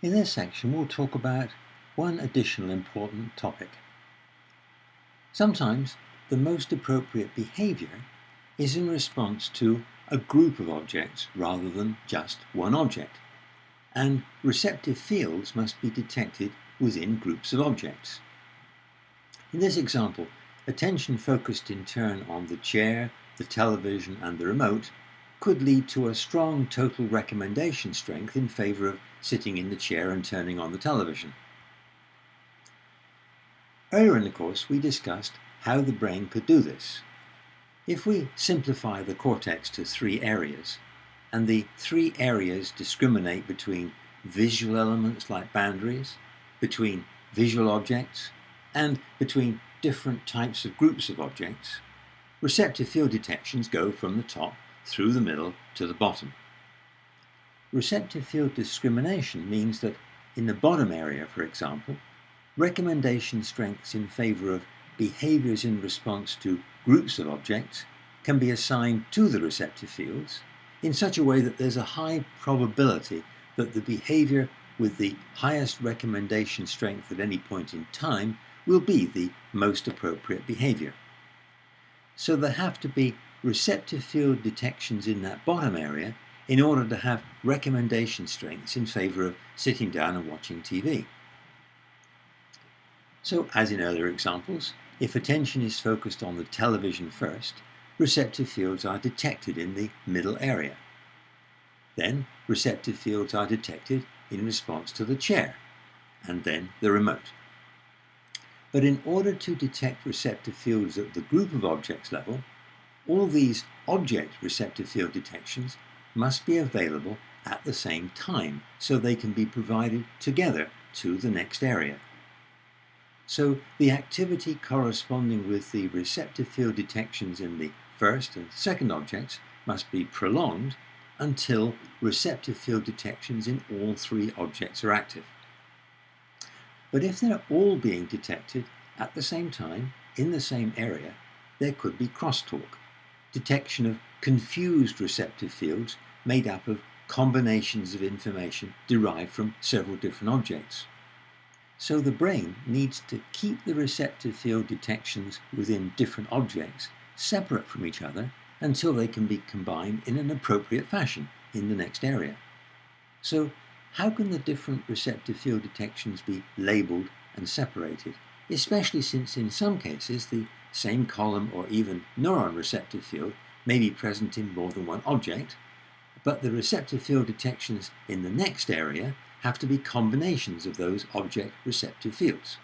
In this section, we'll talk about one additional important topic. Sometimes the most appropriate behavior is in response to a group of objects rather than just one object, and receptive fields must be detected within groups of objects. In this example, attention focused in turn on the chair, the television, and the remote could lead to a strong total recommendation strength in favor of sitting in the chair and turning on the television. Earlier in the course, we discussed how the brain could do this. If we simplify the cortex to three areas, and the three areas discriminate between visual elements like boundaries, between visual objects, and between different types of groups of objects, receptive field detections go from the top through the middle to the bottom. Receptive field discrimination means that in the bottom area, for example, recommendation strengths in favor of behaviors in response to groups of objects can be assigned to the receptive fields in such a way that there's a high probability that the behavior with the highest recommendation strength at any point in time will be the most appropriate behavior. So there have to be receptive field detections in that bottom area in order to have recommendation strengths in favor of sitting down and watching TV. So, as in earlier examples, if attention is focused on the television first, receptive fields are detected in the middle area. Then, receptive fields are detected in response to the chair, and then the remote. But in order to detect receptive fields at the group of objects level, all these object receptive field detections must be available at the same time, so they can be provided together to the next area. So the activity corresponding with the receptive field detections in the first and second objects must be prolonged until receptive field detections in all three objects are active. But if they're all being detected at the same time in the same area, there could be crosstalk, detection of confused receptive fields made up of combinations of information derived from several different objects. So the brain needs to keep the receptive field detections within different objects separate from each other until they can be combined in an appropriate fashion in the next area. So how can the different receptive field detections be labeled and separated, especially since in some cases the same column or even neuron receptive field may be present in more than one object, but the receptive field detections in the next area have to be combinations of those object receptive fields.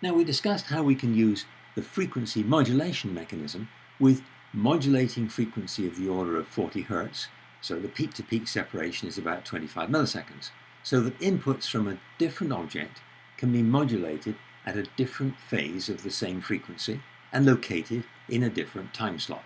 Now, we discussed how we can use the frequency modulation mechanism with modulating frequency of the order of 40 Hz, so the peak-to-peak separation is about 25 milliseconds, so that inputs from a different object can be modulated at a different phase of the same frequency and located in a different time slot.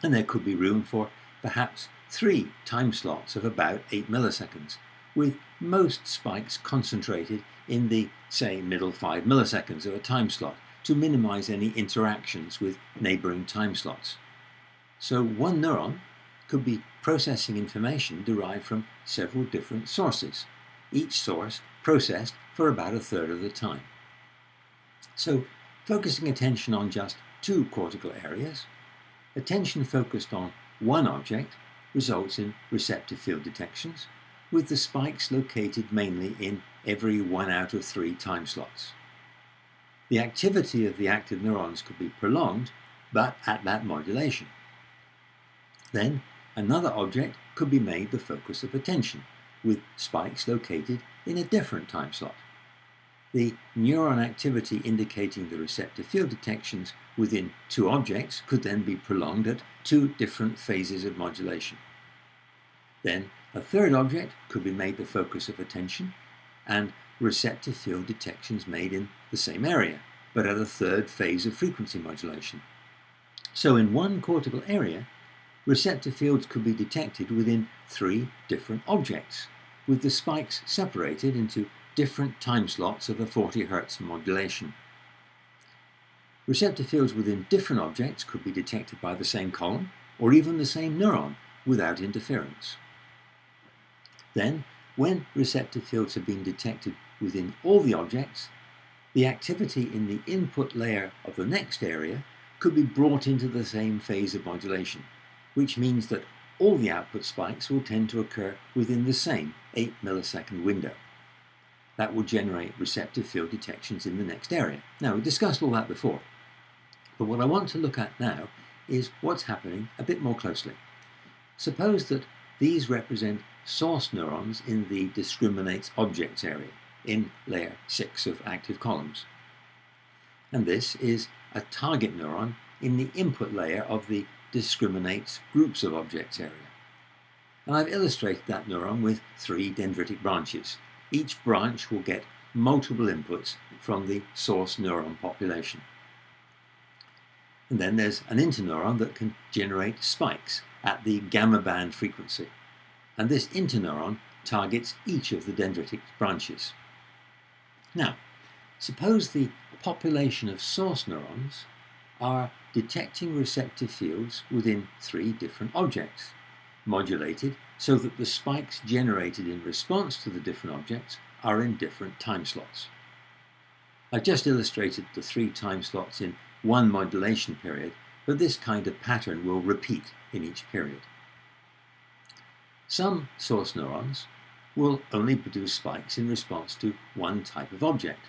And there could be room for perhaps 3 time slots of about 8 milliseconds, with most spikes concentrated in the, say, middle 5 milliseconds of a time slot to minimize any interactions with neighboring time slots. So one neuron could be processing information derived from several different sources, each source processed for about a third of the time. So focusing attention on just 2 cortical areas, attention focused on one object results in receptive field detections, with the spikes located mainly in every 1 out of 3 time slots. The activity of the active neurons could be prolonged, but at that modulation. Then another object could be made the focus of attention, with spikes located in a different time slot. The neuron activity indicating the receptive field detections within 2 objects could then be prolonged at 2 different phases of modulation. Then a third object could be made the focus of attention, and receptive field detections made in the same area, but at a third phase of frequency modulation. So in one cortical area, receptive fields could be detected within 3 different objects, with the spikes separated into different time slots of a 40 Hz modulation. Receptive fields within different objects could be detected by the same column or even the same neuron without interference. Then when receptive fields have been detected within all the objects, the activity in the input layer of the next area could be brought into the same phase of modulation, which means that all the output spikes will tend to occur within the same 8 millisecond window. That will generate receptive field detections in the next area. Now, we discussed all that before, but what I want to look at now is what's happening a bit more closely. Suppose that these represent source neurons in the discriminates objects area in layer 6 of active columns. And this is a target neuron in the input layer of the discriminates groups of objects area. And I've illustrated that neuron with 3 dendritic branches. Each branch will get multiple inputs from the source neuron population. And then there's an interneuron that can generate spikes at the gamma band frequency. And this interneuron targets each of the dendritic branches. Now, suppose the population of source neurons are detecting receptive fields within 3 different objects, modulated so that the spikes generated in response to the different objects are in different time slots. I've just illustrated the 3 time slots in one modulation period, but this kind of pattern will repeat in each period. Some source neurons will only produce spikes in response to one type of object,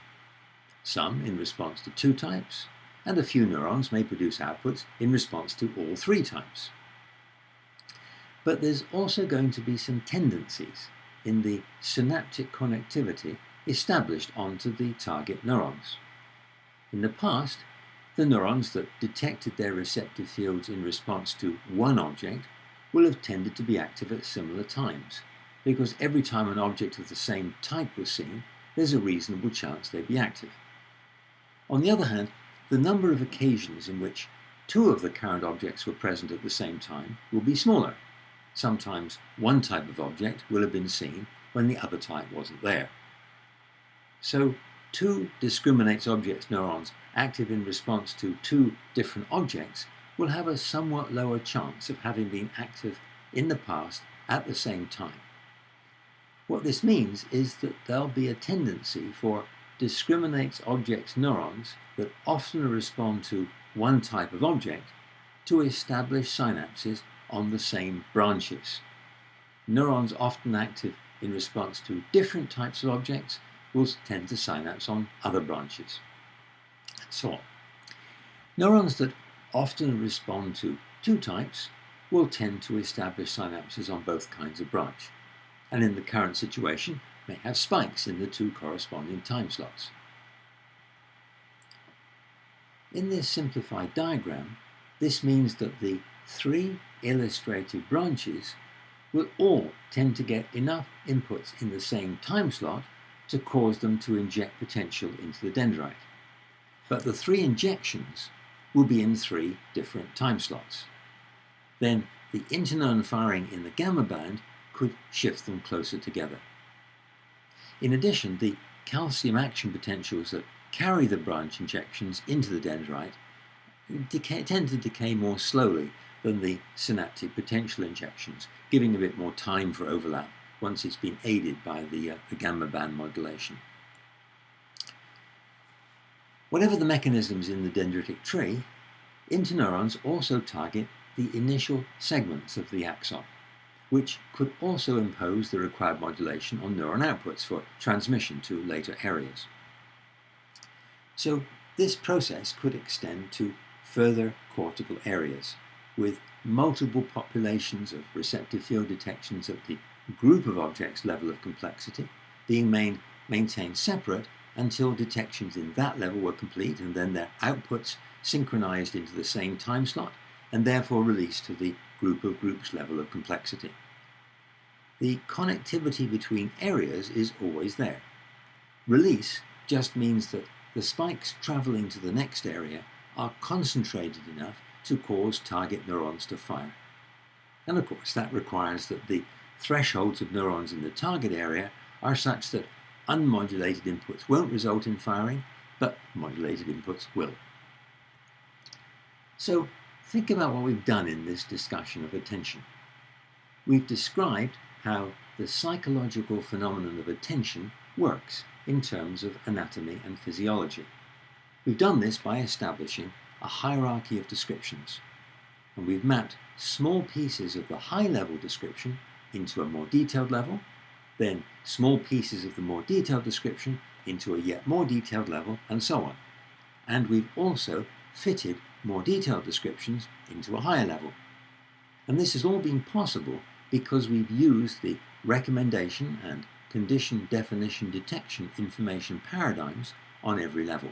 some in response to 2 types, and a few neurons may produce outputs in response to all 3 types. But there's also going to be some tendencies in the synaptic connectivity established onto the target neurons. In the past, the neurons that detected their receptive fields in response to one object will have tended to be active at similar times, because every time an object of the same type was seen, there's a reasonable chance they'd be active. On the other hand, the number of occasions in which 2 of the current objects were present at the same time will be smaller. Sometimes one type of object will have been seen when the other type wasn't there. So 2 discriminates objects neurons active in response to 2 different objects will have a somewhat lower chance of having been active in the past at the same time. What this means is that there'll be a tendency for discriminates objects neurons that often respond to one type of object to establish synapses on the same branches. Neurons often active in response to different types of objects will tend to synapse on other branches, and so on. Neurons that often respond to 2 types will tend to establish synapses on both kinds of branch, and in the current situation may have spikes in the 2 corresponding time slots. In this simplified diagram, this means that the 3 illustrated branches will all tend to get enough inputs in the same time slot to cause them to inject potential into the dendrite. But the 3 injections will be in 3 different time slots. Then the interneuron firing in the gamma band could shift them closer together. In addition, the calcium action potentials that carry the branch injections into the dendrite tend to decay more slowly than the synaptic potential injections, giving a bit more time for overlap once it's been aided by the gamma band modulation. Whatever the mechanisms in the dendritic tree, interneurons also target the initial segments of the axon, which could also impose the required modulation on neuron outputs for transmission to later areas. So this process could extend to further cortical areas, with multiple populations of receptive field detections at the group of objects level of complexity being maintained separate until detections in that level were complete, and then their outputs synchronized into the same time slot and therefore released to the group of groups level of complexity. The connectivity between areas is always there. Release just means that the spikes traveling to the next area are concentrated enough to cause target neurons to fire. And of course, that requires that the thresholds of neurons in the target area are such that unmodulated inputs won't result in firing, but modulated inputs will. So think about what we've done in this discussion of attention. We've described how the psychological phenomenon of attention works in terms of anatomy and physiology. We've done this by establishing a hierarchy of descriptions, and we've mapped small pieces of the high-level description into a more detailed level, then small pieces of the more detailed description into a yet more detailed level, and so on. And we've also fitted more detailed descriptions into a higher level. And this has all been possible because we've used the recommendation and condition definition detection information paradigms on every level.